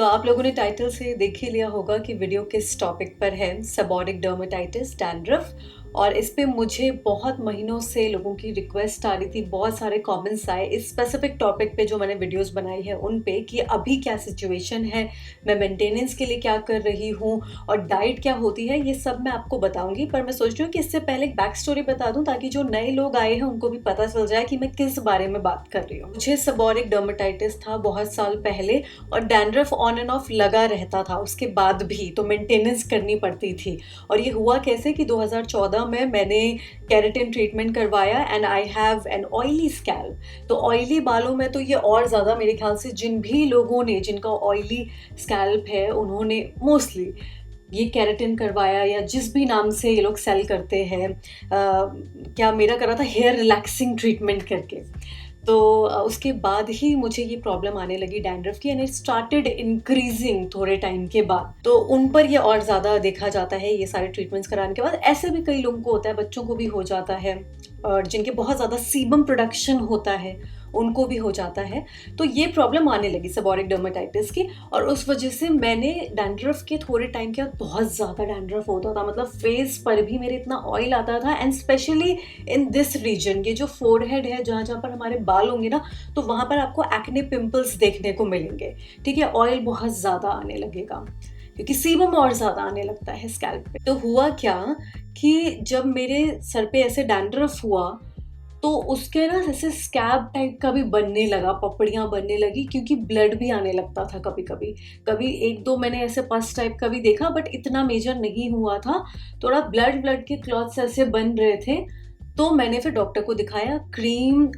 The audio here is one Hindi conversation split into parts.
तो आप लोगों ने टाइटल से देख ही लिया होगा कि वीडियो किस टॉपिक पर है, सेबोरिक डर्मेटाइटिस, डैंड्रफ। और इस पे मुझे बहुत महीनों से लोगों की रिक्वेस्ट आ रही थी, बहुत सारे कमेंट्स आए इस स्पेसिफिक टॉपिक पे जो मैंने वीडियोस बनाई है उन पे, कि अभी क्या सिचुएशन है, मैं मेंटेनेंस के लिए क्या कर रही हूँ और डाइट क्या होती है, ये सब मैं आपको बताऊंगी। पर मैं सोच रही हूँ कि इससे पहले एक बैक स्टोरी बता दूँ ताकि जो नए लोग आए हैं उनको भी पता चल जाए कि मैं किस बारे में बात कर रही हूँ। मुझे सेबोरिक डर्मेटाइटिस था बहुत साल पहले, और डैंड्रफ ऑन एंड ऑफ लगा रहता था उसके बाद भी, तो मेंटेनेंस करनी पड़ती थी। और ये हुआ कैसे कि 2014 में मैंने केराटिन ट्रीटमेंट करवाया and I have an oily scalp. तो ऑयली बालों में तो ये और ज़्यादा, मेरे ख्याल से जिन भी लोगों ने, जिनका ऑयली स्कैल्प है, उन्होंने मोस्टली ये केराटिन करवाया, या जिस भी नाम से ये लोग सेल करते हैं। क्या मेरा करा था हेयर रिलैक्सिंग ट्रीटमेंट करके। तो उसके बाद ही मुझे ये प्रॉब्लम आने लगी डैंड्रफ की, एंड इट स्टार्टेड इंक्रीजिंग थोड़े टाइम के बाद। तो उन पर ये और ज़्यादा देखा जाता है ये सारे ट्रीटमेंट्स कराने के बाद। ऐसे भी कई लोगों को होता है, बच्चों को भी हो जाता है, और जिनके बहुत ज़्यादा सीबम प्रोडक्शन होता है उनको भी हो जाता है। तो ये प्रॉब्लम आने लगी सेबोरिक डर्मेटाइटिस की, और उस वजह से मैंने डैंड्रफ के थोड़े टाइम के बाद बहुत ज़्यादा डैंड्रफ होता था, मतलब फेस पर भी मेरे इतना ऑयल आता था, and specially in this region, ये जो फोरहेड है, जहाँ जहाँ पर हमारे बाल होंगे ना, तो वहाँ पर आपको एक्ने पिंपल्स देखने को मिलेंगे। ठीक है, ऑयल बहुत ज़्यादा आने लगेगा क्योंकि सीबम और ज़्यादा आने लगता है स्कैल्प पे। तो हुआ क्या कि जब मेरे सर पे ऐसे डैंड्रफ हुआ तो उसके ना ऐसे स्कैब टाइप का भी बनने लगा, पपड़ियाँ बनने लगी, क्योंकि ब्लड भी आने लगता था कभी कभी। कभी एक दो मैंने ऐसे पस टाइप का भी देखा, बट इतना मेजर नहीं हुआ था। थोड़ा ब्लड ब्लड के क्लॉट्स ऐसे बन रहे थे। तो मैंने फिर डॉक्टर को दिखाया, क्रीम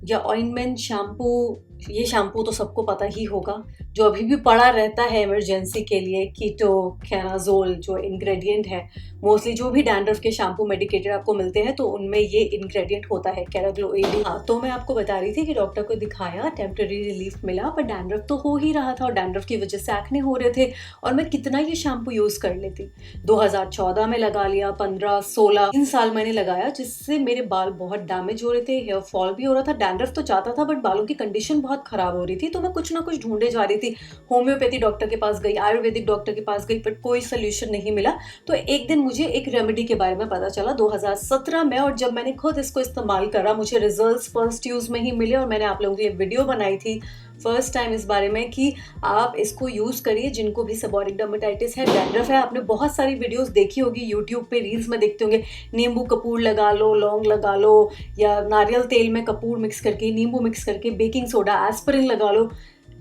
या ऑइंटमेंट, शैम्पू। ये शैम्पू तो सबको पता ही होगा, जो अभी भी पड़ा रहता है इमरजेंसी के लिए, कीटो कैनाजोल जो इंग्रेडिएंट है। मोस्टली जो भी डैंड्रफ के शैम्पू मेडिकेटेड आपको मिलते हैं तो उनमें ये इंग्रेडिएंट होता है, कैराग्लो एडी। हाँ, तो मैं आपको बता रही थी कि डॉक्टर को दिखाया, टेम्पररी रिलीफ मिला, पर डैंड्रफ तो हो ही रहा था, और डैंड्रफ की वजह से एक्ने हो रहे थे। और मैं कितना ये शैम्पू यूज़ कर लेती, 2014 में लगा लिया, 15, 16, 3 साल मैंने लगाया, जिससे मेरे बाल बहुत डैमेज हो रहे थे, हेयर फॉल भी हो रहा था। डैंड्रफ तो जाता था, बट बालों की कंडीशन बहुत खराब हो रही थी। तो मैं कुछ ना कुछ ढूंढे जा रही थी, होम्योपैथी डॉक्टर के पास गई, आयुर्वेदिक डॉक्टर के पास गई, बट कोई सोल्यूशन नहीं मिला। तो एक दिन मुझे एक रेमेडी के बारे में पता चला 2017 में, और जब मैंने खुद इसको इस्तेमाल करा, मुझे रिजल्ट्स फर्स्ट यूज में ही मिले। और मैंने आप लोगों के लिए वीडियो बनाई थी फर्स्ट टाइम इस बारे में कि आप इसको यूज करिए जिनको भी सेबोरिक डर्मेटाइटिस है, डैंड्रफ है। आपने बहुत सारी वीडियोस देखी होगी यूट्यूब पे, रील्स में देखते होंगे, नींबू कपूर लगा लो, लौंग लगा लो, या नारियल तेल में कपूर मिक्स करके, नींबू मिक्स करके, बेकिंग सोडा, एस्पिरिन लगा लो।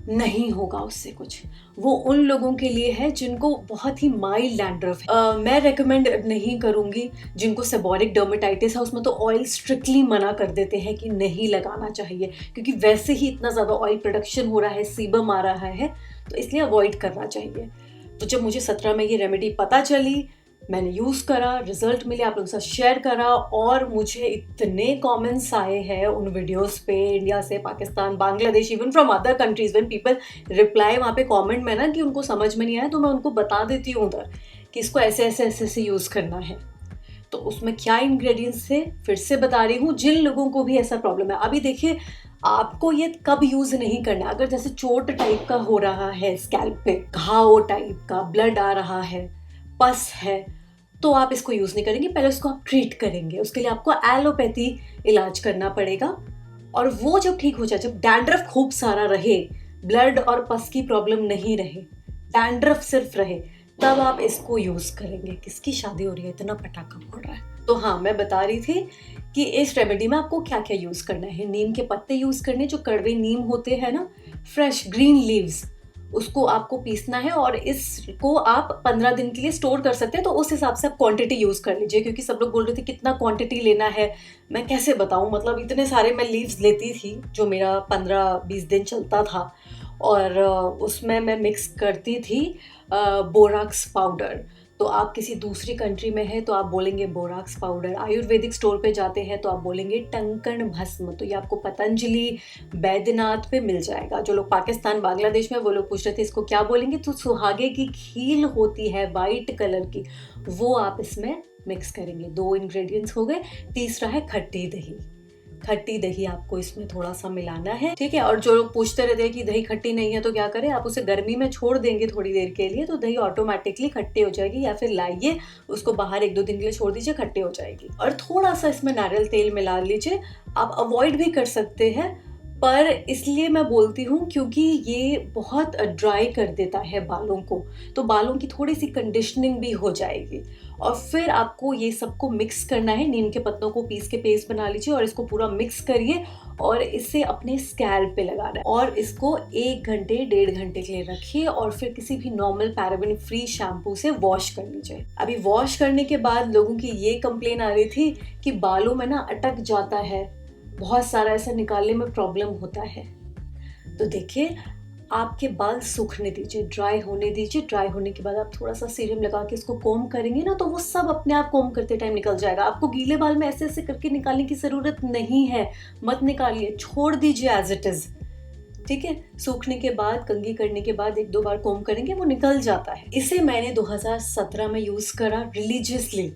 नहीं होगा उससे कुछ। वो उन लोगों के लिए है जिनको बहुत ही माइल्ड डैंड्रफ है। मैं रेकमेंड नहीं करूंगी जिनको सेबोरिक डर्मेटाइटिस है, उसमें तो ऑयल स्ट्रिक्टली मना कर देते हैं कि नहीं लगाना चाहिए, क्योंकि वैसे ही इतना ज़्यादा ऑयल प्रोडक्शन हो रहा है, सीबम आ रहा है, तो इसलिए अवॉइड करना चाहिए। तो जब मुझे 17 में ये रेमेडी पता चली, मैंने यूज़ करा, रिजल्ट मिले, आप लोगों के साथ शेयर करा, और मुझे इतने कमेंट्स आए हैं उन वीडियोस पे, इंडिया से, Pakistan, Bangladesh, even from other countries, when people reply वहाँ पे कमेंट में ना कि उनको समझ में नहीं आया, तो मैं उनको बता देती हूँ उधर कि इसको ऐसे ऐसे ऐसे ऐसे यूज़ करना है। तो उसमें क्या इंग्रेडिएंट्स थे फिर से बता रही हूँ, जिन लोगों को भी ऐसा प्रॉब्लम है। अभी देखिए, आपको ये कब यूज़ नहीं करना, अगर जैसे चोट टाइप का हो रहा है स्कैल्प पे, घाव टाइप का, ब्लड आ रहा है, पस है, तो आप इसको यूज़ नहीं करेंगे। पहले उसको आप ट्रीट करेंगे, उसके लिए आपको एलोपैथी इलाज करना पड़ेगा। और वो जब ठीक हो जाए, जब डैंड्रफ खूब सारा रहे, ब्लड और पस की प्रॉब्लम नहीं रहे, डैंड्रफ सिर्फ रहे, तब आप इसको यूज़ करेंगे। किसकी शादी हो रही है, इतना पटाखा फोड़ रहा है। तो हाँ, मैं बता रही थी कि इस रेमेडी में आपको क्या क्या यूज़ करना है। नीम के पत्ते यूज़ करने, जो कड़वे नीम होते हैं ना, फ्रेश ग्रीन लीव्स, उसको आपको पीसना है, और इसको आप 15 दिन के लिए स्टोर कर सकते हैं। तो उस हिसाब से आप क्वांटिटी यूज़ कर लीजिए, क्योंकि सब लोग बोल रहे थे कितना क्वांटिटी लेना है, मैं कैसे बताऊं, मतलब इतने सारे मैं लीव्स लेती थी जो मेरा 15-20 दिन चलता था। और उसमें मैं मिक्स करती थी बोराक्स पाउडर। तो आप किसी दूसरी कंट्री में हैं तो आप बोलेंगे बोराक्स पाउडर, आयुर्वेदिक स्टोर पे जाते हैं तो आप बोलेंगे टंकण भस्म। तो ये आपको पतंजलि, बैद्यनाथ पे मिल जाएगा। जो लोग पाकिस्तान, बांग्लादेश में, वो लोग पूछ रहे थे इसको क्या बोलेंगे, तो सुहागे की खील होती है वाइट कलर की, वो आप इसमें मिक्स करेंगे। 2 इंग्रेडिएंट्स हो गए। तीसरा है खट्टी दही। खट्टी दही आपको इसमें थोड़ा सा मिलाना है, ठीक है। और जो लोग पूछते रहते हैं कि दही खट्टी नहीं है तो क्या करें, आप उसे गर्मी में छोड़ देंगे थोड़ी देर के लिए तो दही ऑटोमेटिकली खट्टी हो जाएगी, या फिर लाइए उसको बाहर 1-2 दिन के लिए छोड़ दीजिए, खट्टी हो जाएगी। और थोड़ा सा इसमें नारियल तेल मिला लीजिए। आप अवॉइड भी कर सकते हैं, पर इसलिए मैं बोलती हूँ क्योंकि ये बहुत ड्राई कर देता है बालों को, तो बालों की थोड़ी सी कंडीशनिंग भी हो जाएगी। और फिर आपको ये सबको मिक्स करना है, नीम के पत्तों को पीस के पेस्ट बना लीजिए और इसको पूरा मिक्स करिए और इसे अपने स्कैल्प पे लगाना है और इसको 1 घंटे 1.5 घंटे के लिए रखिए और फिर किसी भी नॉर्मल पैराबेन फ्री शैम्पू से वॉश कर लीजिए। अभी वॉश करने के बाद लोगों की ये कंप्लेन आ रही थी कि बालों में ना अटक जाता है, बहुत सारा ऐसा निकालने में प्रॉब्लम होता है। तो देखिए, आपके बाल सूखने दीजिए, ड्राई होने दीजिए। ड्राई होने के बाद आप थोड़ा सा सीरम लगा के इसको कोम करेंगे ना तो वो सब अपने आप कोम करते टाइम निकल जाएगा। आपको गीले बाल में ऐसे ऐसे करके निकालने की ज़रूरत नहीं है, मत निकालिए, छोड़ दीजिए एज इट इज़, ठीक है। सूखने के बाद, कंघी करने के बाद 1-2 बार कोम करेंगे, वो निकल जाता है। इसे मैंने 2017 में यूज़ करा religiously,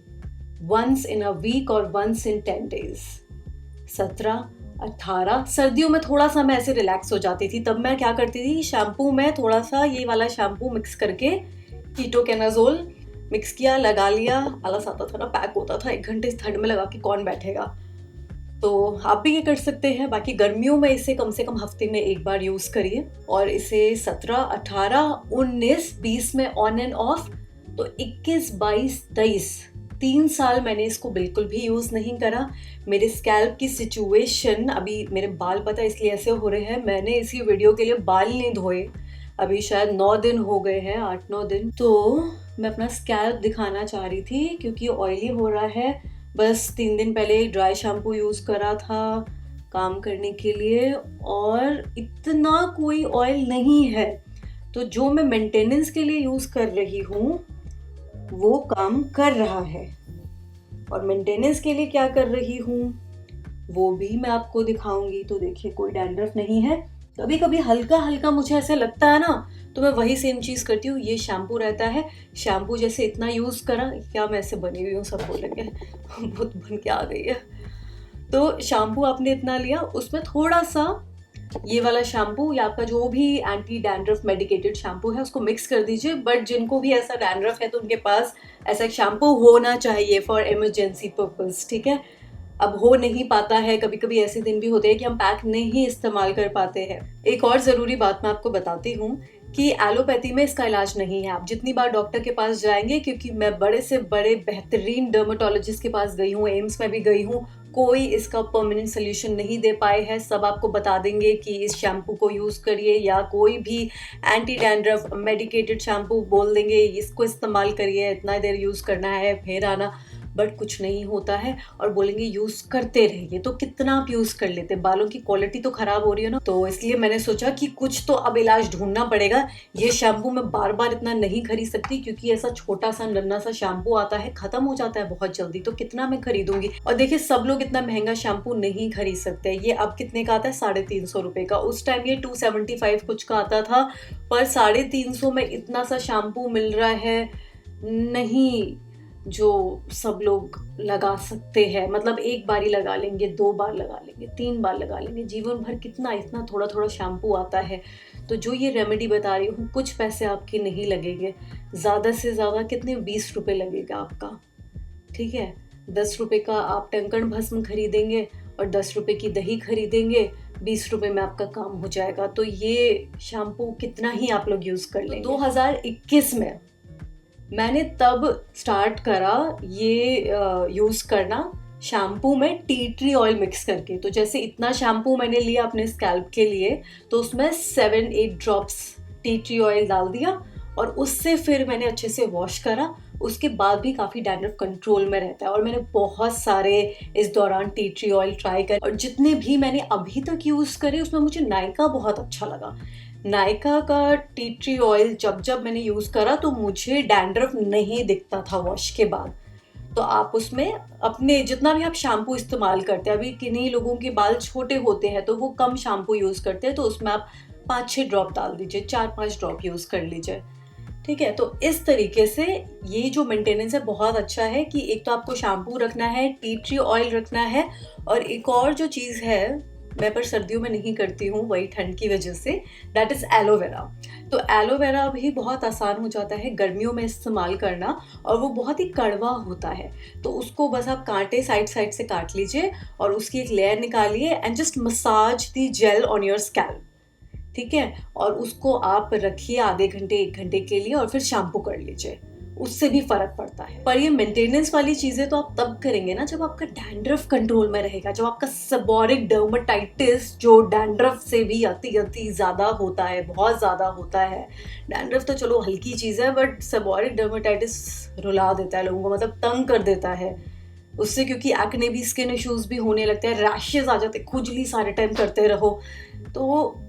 once in a week और वंस इन 10 डेज। 17-18 सर्दियों में थोड़ा सा मैं ऐसे रिलैक्स हो जाती थी, तब मैं क्या करती थी, शैम्पू में थोड़ा सा ये वाला शैम्पू मिक्स करके कीटोकेनाज़ोल मिक्स किया, लगा लिया। आलस आता था ना, पैक होता था, 1 घंटे ठंड में लगा के कौन बैठेगा। तो आप भी ये कर सकते हैं। बाकी गर्मियों में इसे कम से कम हफ्ते में 1 बार यूज़ करिए। और इसे 17, 18, 19, 20 में ऑन एंड ऑफ, तो 21, 22, 23 3 साल मैंने इसको बिल्कुल भी यूज़ नहीं करा। मेरे स्कैल्प की सिचुएशन, अभी मेरे बाल पता है इसलिए ऐसे हो रहे हैं, मैंने इसी वीडियो के लिए बाल नहीं धोए, अभी शायद 9 दिन हो गए हैं, 8-9 दिन। तो मैं अपना स्कैल्प दिखाना चाह रही थी क्योंकि ऑयली हो रहा है। बस 3 दिन पहले ड्राई शैम्पू यूज़ करा था काम करने के लिए और इतना कोई ऑयल नहीं है, तो जो मैं मेंटेनेंस के लिए यूज़ कर रही हूँ वो काम कर रहा है। और मेंटेनेंस के लिए क्या कर रही हूँ वो भी मैं आपको दिखाऊंगी। तो देखिए, कोई डैंड्रफ नहीं है। कभी कभी हल्का हल्का मुझे ऐसा लगता है ना, तो मैं वही सेम चीज़ करती हूँ। ये शैम्पू रहता है, शैम्पू जैसे इतना यूज़ करा, क्या मैं ऐसे बनी हुई हूँ सब बोलेंगे बहुत बन के आ गई है। तो शैम्पू आपने इतना लिया, उसमें थोड़ा सा ये वाला शैम्पू या आपका जो भी एंटी डैंड्रफ मेडिकेटेड शैम्पू है उसको मिक्स कर दीजिए। बट जिनको भी ऐसा डैंड्रफ है तो उनके पास ऐसा एक शैम्पू होना चाहिए फॉर इमरजेंसी पर्पस, ठीक है। अब हो नहीं पाता है, कभी कभी ऐसे दिन भी होते हैं कि हम पैक नहीं इस्तेमाल कर पाते हैं। एक और ज़रूरी बात मैं आपको बताती हूँ कि एलोपैथी में इसका इलाज नहीं है। आप जितनी बार डॉक्टर के पास जाएंगे, क्योंकि मैं बड़े से बड़े बेहतरीन डर्मेटोलॉजिस्ट के पास गई हूँ, एम्स में भी गई हूँ, कोई इसका परमानेंट सोल्यूशन नहीं दे पाए हैं। सब आपको बता देंगे कि इस शैम्पू को यूज़ करिए, या कोई भी एंटी डैंड्रफ मेडिकेटेड शैम्पू बोल देंगे इसको इस्तेमाल करिए, इतना देर यूज़ करना है फिर आना। बट कुछ नहीं होता है और बोलेंगे यूज़ करते रहिए। तो कितना आप यूज़ कर लेते, बालों की क्वालिटी तो ख़राब हो रही है ना। तो इसलिए मैंने सोचा कि कुछ तो अब इलाज ढूंढना पड़ेगा। ये शैम्पू मैं बार बार इतना नहीं खरीद सकती क्योंकि ऐसा छोटा सा नन्ना सा शैम्पू आता है, ख़त्म हो जाता है बहुत जल्दी, तो कितना मैं खरीदूंगी। और देखिए, सब लोग इतना महंगा शैम्पू नहीं खरीद सकते। ये अब कितने का आता है, 350 रुपये का। उस टाइम ये 275 कुछ का आता था, पर 350 में इतना सा शैम्पू मिल रहा है नहीं जो सब लोग लगा सकते हैं। मतलब 1 बार ही लगा लेंगे, 2 बार लगा लेंगे, 3 बार लगा लेंगे, जीवन भर कितना इतना थोड़ा थोड़ा शैम्पू आता है। तो जो ये रेमेडी बता रही हूँ, कुछ पैसे आपके नहीं लगेंगे, ज़्यादा से ज़्यादा कितने, 20 रुपये लगेगा आपका, ठीक है। 10 रुपये का आप टंकण भस्म खरीदेंगे और 10 रुपये की दही खरीदेंगे, 20 रुपये में आपका काम हो जाएगा। तो ये शैम्पू कितना ही आप लोग यूज़ कर लेंगे। 2021 में मैंने तब स्टार्ट करा ये यूज़ करना शैम्पू में टी ट्री ऑयल मिक्स करके। तो जैसे इतना शैम्पू मैंने लिया अपने स्कैल्प के लिए, तो उसमें 7-8 ड्रॉप्स टी ट्री ऑयल डाल दिया और उससे फिर मैंने अच्छे से वॉश करा। उसके बाद भी काफ़ी डैंड्रफ कंट्रोल में रहता है। और मैंने बहुत सारे इस दौरान टी ट्री ऑयल ट्राई करे और जितने भी मैंने अभी तक यूज़ करे उसमें मुझे नायका बहुत अच्छा लगा। नायका का टी ट्री ऑयल जब मैंने यूज़ करा तो मुझे डैंड्रफ नहीं दिखता था वॉश के बाद। तो आप उसमें अपने जितना भी आप शैम्पू इस्तेमाल करते हैं, अभी किन्हीं लोगों के बाल छोटे होते हैं तो वो कम शैम्पू यूज़ करते हैं, तो उसमें आप 5-6 ड्रॉप डाल दीजिए, 4-5 ड्रॉप यूज़ कर लीजिए, ठीक है, तो इस तरीके से ये जो मेंटेनेंस है बहुत अच्छा है कि एक तो आपको शैम्पू रखना है, टी ट्री ऑयल रखना है, और एक और जो चीज़ है मैं पर सर्दियों में नहीं करती हूँ वही ठंड की वजह से, दैट इज़ एलोवेरा। तो एलोवेरा भी बहुत आसान हो जाता है गर्मियों में इस्तेमाल करना, और वो बहुत ही कड़वा होता है। तो उसको बस आप कांटे साइड साइड से काट लीजिए और उसकी एक लेयर निकालिए and just massage the gel on your scalp, ठीक है। और उसको आप रखिए आधे घंटे 1 घंटे के लिए और फिर शैम्पू कर लीजिए, उससे भी फर्क पड़ता है। पर ये मेंटेनेंस वाली चीजें तो आप तब करेंगे ना जब आपका डैंड्रफ कंट्रोल में रहेगा, जब आपका सेबोरिक डर्मेटाइटिस जो डैंड्रफ से भी अति ज्यादा होता है, बहुत ज्यादा होता है। डैंड्रफ तो चलो हल्की चीज है, बट सेबोरिक डर्मेटाइटिस रुला देता है लोगों को, मतलब तंग कर देता है उससे, क्योंकि एक्ने भी, स्किन इश्यूज भी होने लगते हैं, रैशेज आ जाते हैं, खुजली सारे टाइम करते रहो, तो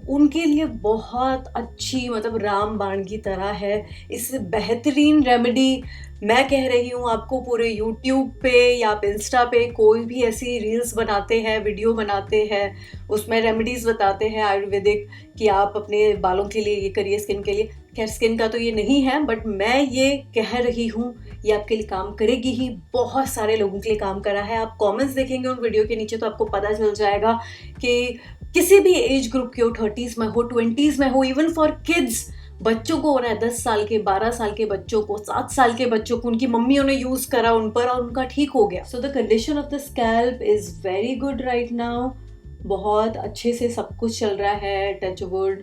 उनके लिए बहुत अच्छी, मतलब रामबाण की तरह है। इससे बेहतरीन रेमेडी मैं कह रही हूँ आपको, पूरे यूट्यूब पे या आप इंस्टा पे कोई भी ऐसी रील्स बनाते हैं, वीडियो बनाते हैं, उसमें रेमेडीज़ बताते हैं आयुर्वेदिक कि आप अपने बालों के लिए ये करिए, स्किन के लिए। खैर स्किन का तो ये नहीं है, बट मैं ये कह रही हूँ ये आपके लिए काम करेगी ही, बहुत सारे लोगों के लिए काम करा है। आप कमेंट्स देखेंगे उन वीडियो के नीचे तो आपको पता चल जाएगा कि किसी भी एज ग्रुप के हो, 30s में हो, 20s में हो, इवन फॉर किड्स, बच्चों को हो रहा है, 10 साल के, 12 साल के बच्चों को, 7 साल के बच्चों को, उनकी मम्मियों ने यूज करा उन पर और उनका ठीक हो गया। So the condition of the scalp is very good right now, बहुत अच्छे से सब कुछ चल रहा है, टच वुड,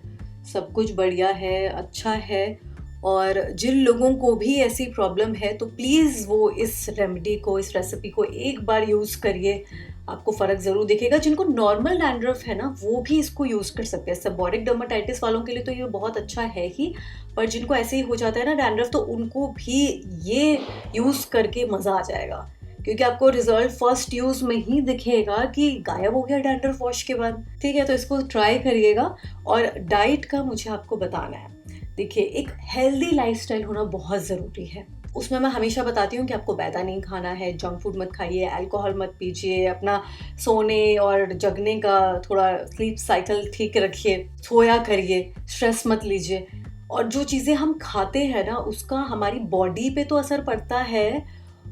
सब कुछ बढ़िया है, अच्छा है। और जिन लोगों को भी ऐसी प्रॉब्लम है तो प्लीज़ वो इस रेमेडी को, इस रेसिपी को एक बार यूज़ करिए, आपको फ़र्क ज़रूर दिखेगा। जिनको नॉर्मल डैंड्रफ है ना वो भी इसको यूज़ कर सकते हैं। सेबोरिक डर्मेटाइटिस वालों के लिए तो ये बहुत अच्छा है ही, पर जिनको ऐसे ही हो जाता है ना डैंड्रफ, तो उनको भी ये यूज़ करके मज़ा आ जाएगा, क्योंकि आपको रिजल्ट फर्स्ट यूज़ में ही दिखेगा कि गायब हो गया डैंड्रफ वॉश के बाद। ठीक है, तो इसको ट्राई करिएगा। और डाइट का मुझे आपको बताना है। देखिए, एक हेल्दी लाइफस्टाइल होना बहुत ज़रूरी है। उसमें मैं हमेशा बताती हूँ कि आपको मैदा नहीं खाना है, जंक फूड मत खाइए, अल्कोहल मत पीजिए, अपना सोने और जगने का थोड़ा स्लीप साइकिल ठीक रखिए, सोया करिए, स्ट्रेस मत लीजिए। और जो चीज़ें हम खाते हैं ना उसका हमारी बॉडी पे तो असर पड़ता है।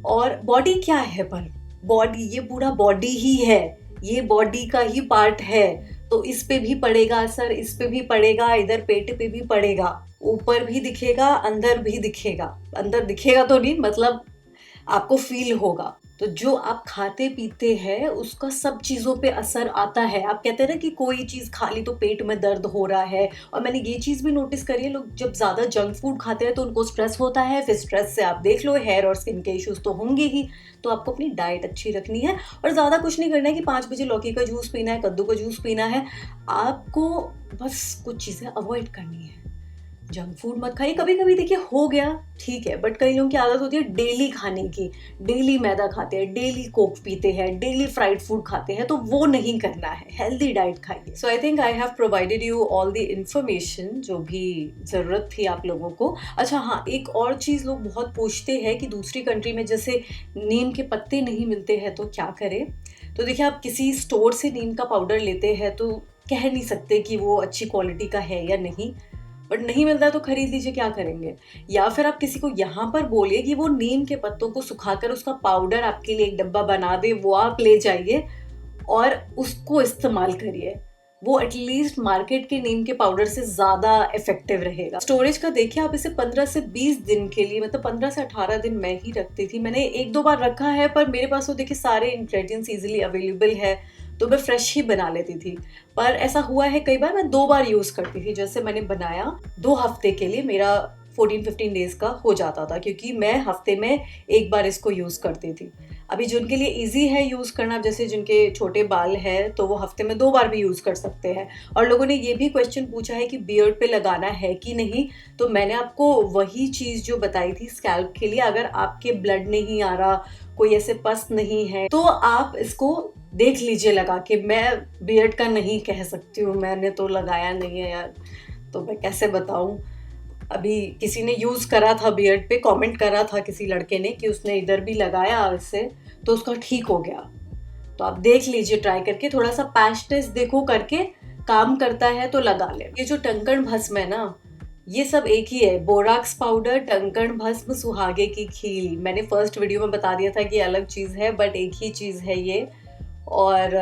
और बॉडी क्या है, पर बॉडी, ये पूरा बॉडी ही है, ये बॉडी का ही पार्ट है, तो इस पे भी पड़ेगा असर, इस पे भी पड़ेगा, इधर पेट पे भी पड़ेगा, ऊपर भी दिखेगा, अंदर भी दिखेगा। अंदर दिखेगा तो नहीं, मतलब आपको फील होगा। तो जो आप खाते पीते हैं उसका सब चीज़ों पे असर आता है। आप कहते हैं ना कि कोई चीज़ खा ली तो पेट में दर्द हो रहा है, और मैंने ये चीज़ भी नोटिस करी है, लोग जब ज़्यादा जंक फूड खाते हैं तो उनको स्ट्रेस होता है, फिर स्ट्रेस से आप देख लो हेयर और स्किन के इश्यूज तो होंगे ही। तो आपको अपनी डाइट अच्छी रखनी है और ज़्यादा कुछ नहीं करना है कि 5 बजे लौकी का जूस पीना है, कद्दू का जूस पीना है। आपको बस कुछ चीज़ें अवॉइड करनी है। जंक फूड मत खाइए, कभी कभी देखिए हो गया ठीक है, बट कई लोगों की आदत होती है डेली खाने की, डेली मैदा खाते हैं, डेली कोक पीते हैं, डेली फ्राइड फूड खाते हैं, तो वो नहीं करना है, हेल्दी डाइट खाइए। So I think I have provided you all the information जो भी ज़रूरत थी आप लोगों को। अच्छा हाँ, एक और चीज़ लोग बहुत पूछते हैं कि दूसरी कंट्री में जैसे नीम के पत्ते नहीं मिलते हैं तो क्या करें। तो देखिए, आप किसी स्टोर से नीम का पाउडर लेते हैं तो कह नहीं सकते कि वो अच्छी क्वालिटी का है या नहीं, बट नहीं मिलता तो खरीद लीजिए, क्या करेंगे। या फिर आप किसी को यहाँ पर बोलिए कि वो नीम के पत्तों को सुखाकर उसका पाउडर आपके लिए एक डब्बा बना दे, वो आप ले जाइए और उसको इस्तेमाल करिए। वो एटलीस्ट मार्केट के नीम के पाउडर से ज़्यादा इफेक्टिव रहेगा। स्टोरेज का देखिए, आप इसे 15 से 20 दिन के लिए, मतलब 15 से 18 दिन मैं ही रखती थी। मैंने 1-2 बार रखा है, पर मेरे पास तो देखिए सारे इंग्रेडिएंट्स इजीली अवेलेबल है, तो मैं फ्रेश ही बना लेती थी। पर ऐसा हुआ है कई बार मैं 2 बार यूज़ करती थी। जैसे मैंने बनाया 2 हफ्ते के लिए, मेरा 14-15 डेज़ का हो जाता था, क्योंकि मैं हफ्ते में 1 बार इसको यूज़ करती थी। अभी जिनके लिए इजी है यूज़ करना, जैसे जिनके छोटे बाल हैं, तो वो हफ्ते में 2 बार भी यूज़ कर सकते हैं। और लोगों ने ये भी क्वेश्चन पूछा है कि बियर्ड पे लगाना है कि नहीं, तो मैंने आपको वही चीज़ जो बताई थी स्कैल्प के लिए। अगर आपके ब्लड नहीं आ रहा, कोई ऐसे पस नहीं है, तो आप इसको देख लीजिए लगा के। मैं बियर्ड का नहीं कह सकती हूँ, मैंने तो लगाया नहीं है यार, तो मैं कैसे बताऊँ। अभी किसी ने यूज़ करा था बियर्ड पे, कमेंट करा था किसी लड़के ने कि उसने इधर भी लगाया इससे, तो उसका ठीक हो गया। तो आप देख लीजिए ट्राई करके, थोड़ा सा पैच टेस्ट देखो करके, काम करता है तो लगा ले। ये जो टंकण भस्म है ना, ये सब एक ही है, बोराक्स पाउडर, टंकण भस्म, सुहागे की खील। मैंने फर्स्ट वीडियो में बता दिया था कि अलग चीज़ है, बट एक ही चीज़ है ये। और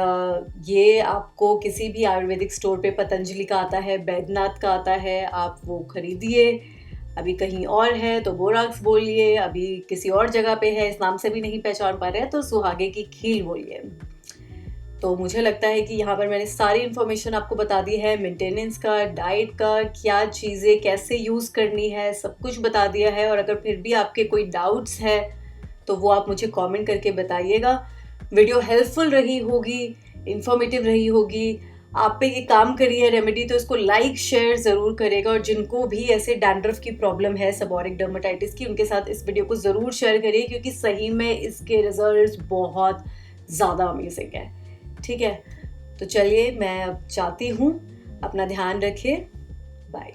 ये आपको किसी भी आयुर्वेदिक स्टोर पे पतंजलि का आता है, बैद्यनाथ का आता है, आप वो खरीदिए। अभी कहीं और है तो बोराक्स बोलिए, अभी किसी और जगह पे है, इस नाम से भी नहीं पहचान पा रहे हैं तो सुहागे की खील बोलिए। तो मुझे लगता है कि यहाँ पर मैंने सारी इन्फॉर्मेशन आपको बता दी है, मेंटेनेंस का, डाइट का, क्या चीज़ें कैसे यूज़ करनी है, सब कुछ बता दिया है। और अगर फिर भी आपके कोई डाउट्स है तो वो आप मुझे कमेंट करके बताइएगा। वीडियो हेल्पफुल रही होगी, इन्फॉर्मेटिव रही होगी, आप पे ये काम करी है रेमेडी, तो इसको लाइक शेयर ज़रूर करेगा। और जिनको भी ऐसे डैंड्रफ की प्रॉब्लम है, सेबोरिक डर्मेटाइटिस की, उनके साथ इस वीडियो को ज़रूर शेयर करिए, क्योंकि सही में इसके रिजल्ट्स बहुत ज़्यादा अमेजिंग है। ठीक है, तो चलिए मैं अब जाती हूँ, अपना ध्यान रखिए, बाय।